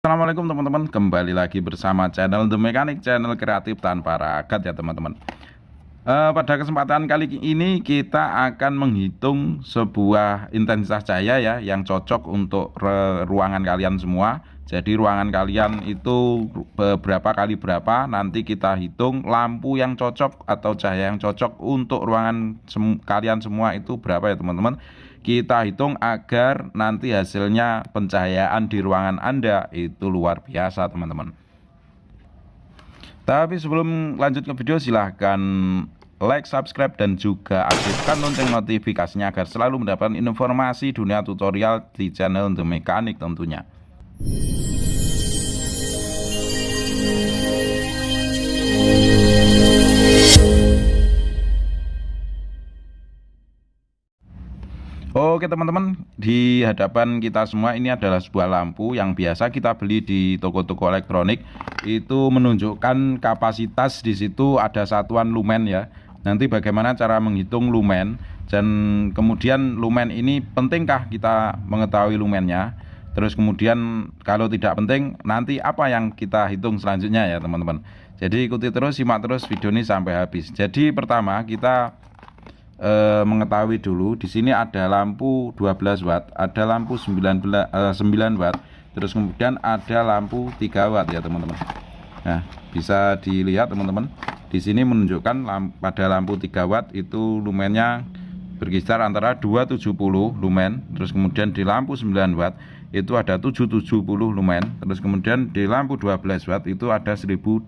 Assalamualaikum teman-teman, kembali lagi bersama channel The Mechanic, channel kreatif tanpa ragat ya teman-teman. Pada kesempatan kali ini kita akan menghitung sebuah intensitas cahaya ya yang cocok untuk ruangan kalian semua. Jadi ruangan kalian itu berapa kali berapa, nanti kita hitung lampu yang cocok atau cahaya yang cocok untuk ruangan kalian semua itu berapa ya teman-teman. Kita hitung agar nanti hasilnya pencahayaan di ruangan Anda itu luar biasa teman-teman. Tapi sebelum lanjut ke video, silahkan like, subscribe, dan juga aktifkan lonceng notifikasinya agar selalu mendapatkan informasi dunia tutorial di channel The Mechanic tentunya. Oke teman-teman, di hadapan kita semua ini adalah sebuah lampu yang biasa kita beli di toko-toko elektronik. Itu menunjukkan kapasitas, di situ ada satuan lumen ya. Nanti bagaimana cara menghitung lumen, dan kemudian lumen ini pentingkah kita mengetahui lumennya. Terus kemudian kalau tidak penting, nanti apa yang kita hitung selanjutnya ya teman-teman. Jadi ikuti terus, simak terus video ini sampai habis. Jadi pertama kita mengetahui dulu, di sini ada lampu 12 watt, ada lampu 9 watt, terus kemudian ada lampu 3 watt ya teman-teman. Nah, bisa dilihat teman-teman, di sini menunjukkan pada lampu 3 watt itu lumennya berkisar antara 270 lumen, terus kemudian di lampu 9 watt itu ada 770 lumen, terus kemudian di lampu 12 watt itu ada 1020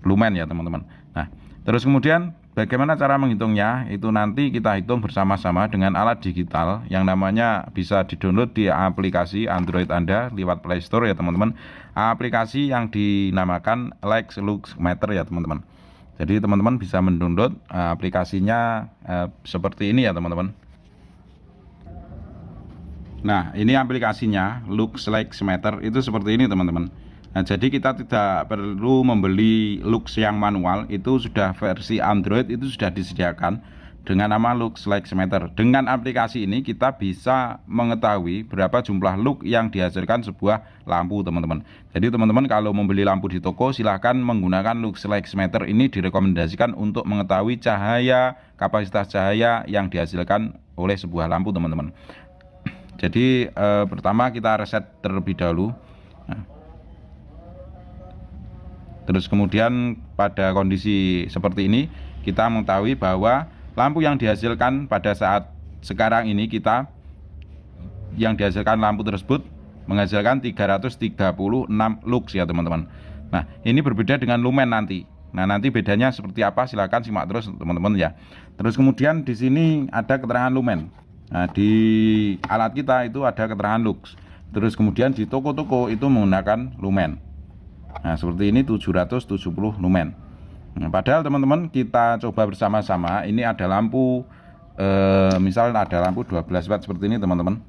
lumen ya teman-teman. Nah, terus kemudian bagaimana cara menghitungnya? Itu nanti kita hitung bersama-sama dengan alat digital yang namanya bisa di-download di aplikasi Android Anda lewat Play Store ya teman-teman. Aplikasi yang dinamakan LuxMeter ya teman-teman. Jadi teman-teman bisa mendownload aplikasinya seperti ini ya teman-teman. Nah, ini aplikasinya LuxMeter itu seperti ini teman-teman. Nah, jadi kita tidak perlu membeli Lux yang manual, itu sudah versi Android, itu sudah disediakan dengan nama LuxMeter. Dengan aplikasi ini kita bisa mengetahui berapa jumlah lux yang dihasilkan sebuah lampu teman-teman. Jadi teman-teman kalau membeli lampu di toko, silahkan menggunakan LuxMeter ini, direkomendasikan untuk mengetahui cahaya, kapasitas cahaya yang dihasilkan oleh sebuah lampu teman-teman. Jadi pertama kita reset terlebih dahulu. Nah, terus kemudian pada kondisi seperti ini kita mengetahui bahwa lampu yang dihasilkan pada saat sekarang ini yang dihasilkan lampu tersebut menghasilkan 336 lux ya teman-teman. Nah, ini berbeda dengan lumen nanti. Nah, nanti bedanya seperti apa silakan simak terus teman-teman ya. Terus kemudian di sini ada keterangan lumen. Nah, di alat kita itu ada keterangan lux. Terus kemudian di toko-toko itu menggunakan lumen. Nah, seperti ini 770 lumen. Nah, padahal teman-teman kita coba bersama-sama, ini ada lampu misalnya ada lampu 12 watt seperti ini teman-teman.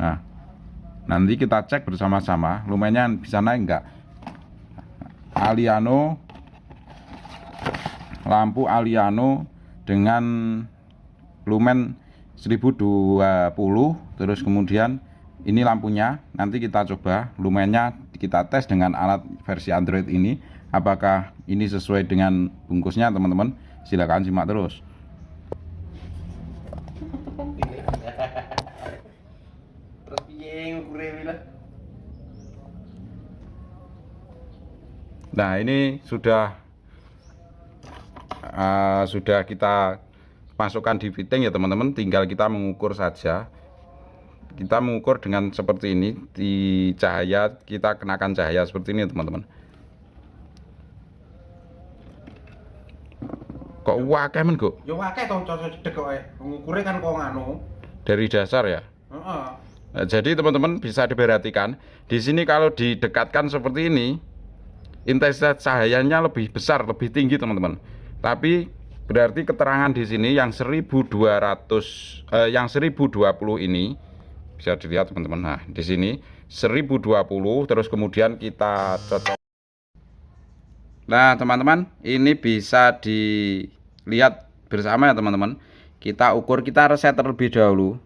Nah, nanti kita cek bersama-sama lumennya bisa naik enggak. Lampu Aliano dengan lumen 1020, terus kemudian ini lampunya, nanti kita coba lumennya kita tes dengan alat versi Android ini, apakah ini sesuai dengan bungkusnya teman-teman. Silakan simak terus. Nah, ini sudah kita masukkan di fitting ya teman-teman, tinggal kita mengukur saja. Kita mengukur dengan seperti ini, di cahaya kita kenakan cahaya seperti ini teman-teman. Kok wakeh men kok? Ya wakeh to cedek kok ngukure kan kok nganu. Dari dasar ya. Heeh. Nah, jadi teman-teman bisa diperhatikan di sini kalau didekatkan seperti ini, intensitas cahayanya lebih besar, lebih tinggi teman-teman. Tapi berarti keterangan di sini yang 1200 yang 1020 ini bisa dilihat teman-teman. Nah, di sini 1020, terus kemudian kita cocok. Nah, teman-teman, ini bisa dilihat bersama ya teman-teman. Kita ukur, kita reset terlebih dahulu.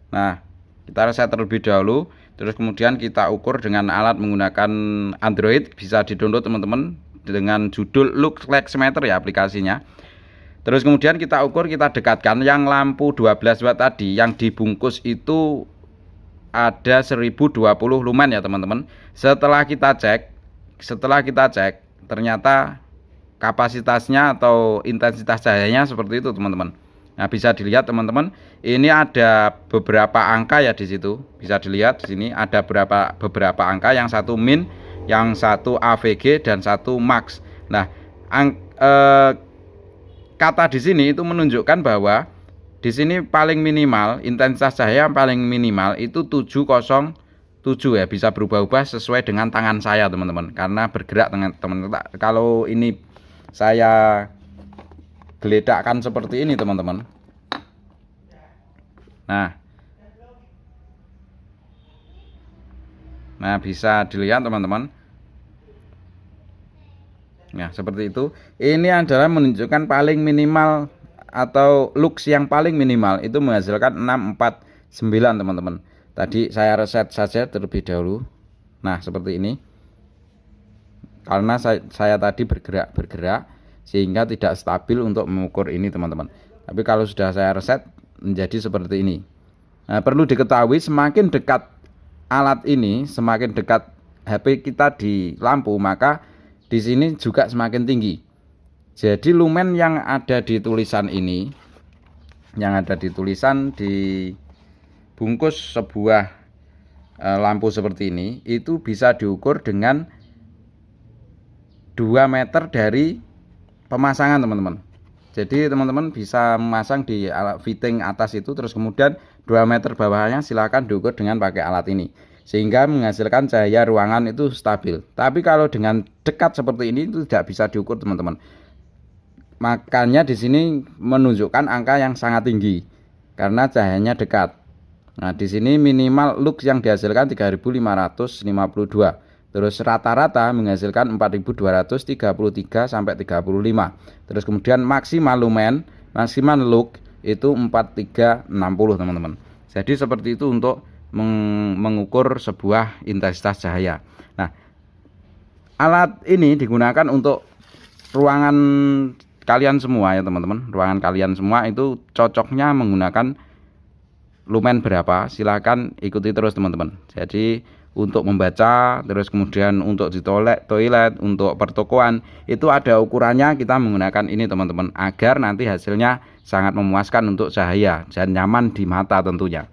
Nah, kita reset terlebih dahulu. Terus kemudian kita ukur dengan alat menggunakan Android, bisa di-download teman-teman dengan judul Look Like Meter ya aplikasinya. Terus kemudian kita ukur, kita dekatkan yang lampu 12 watt tadi yang dibungkus itu ada 1020 lumen ya teman-teman. Setelah kita cek ternyata kapasitasnya atau intensitas cahayanya seperti itu teman-teman. Nah, bisa dilihat teman-teman, ini ada beberapa angka ya di situ. Bisa dilihat di sini ada beberapa angka, yang satu min, yang satu AVG dan satu max. Nah, kata di sini itu menunjukkan bahwa di sini paling minimal intensitas cahaya paling minimal itu 707 ya, bisa berubah-ubah sesuai dengan tangan saya teman-teman, karena bergerak teman-teman. Kalau ini saya geledakkan seperti ini teman-teman. Nah, bisa dilihat teman-teman. Nah, seperti itu. Ini adalah menunjukkan paling minimal atau lux yang paling minimal itu menghasilkan 649 teman-teman. Tadi saya reset saja terlebih dahulu. Nah, seperti ini. Karena saya tadi bergerak sehingga tidak stabil untuk mengukur ini teman-teman. Tapi kalau sudah saya reset menjadi seperti ini. Nah, perlu diketahui semakin dekat alat ini, semakin dekat HP kita di lampu, maka di sini juga semakin tinggi. Jadi lumen yang ada di tulisan ini, yang ada di tulisan di bungkus sebuah lampu seperti ini, itu bisa diukur dengan 2 meter dari pemasangan teman-teman. Jadi teman-teman bisa memasang di alat fitting atas itu, terus kemudian 2 meter bawahnya silakan diukur dengan pakai alat ini, sehingga menghasilkan cahaya ruangan itu stabil. Tapi kalau dengan dekat seperti ini itu tidak bisa diukur teman-teman. Makanya di sini menunjukkan angka yang sangat tinggi karena cahayanya dekat. Nah, di sini minimal lux yang dihasilkan 3552. Terus rata-rata menghasilkan 4233 sampai 35. Terus kemudian maksimal lumen, maksimal lux itu 4360 teman-teman. Jadi seperti itu untuk mengukur sebuah intensitas cahaya. Nah, alat ini digunakan untuk ruangan kalian semua ya teman-teman. Ruangan kalian semua itu cocoknya menggunakan lumen berapa, silakan ikuti terus teman-teman. Jadi untuk membaca, terus kemudian untuk di toilet, untuk pertokoan itu ada ukurannya, kita menggunakan ini teman-teman, agar nanti hasilnya sangat memuaskan untuk cahaya dan nyaman di mata tentunya.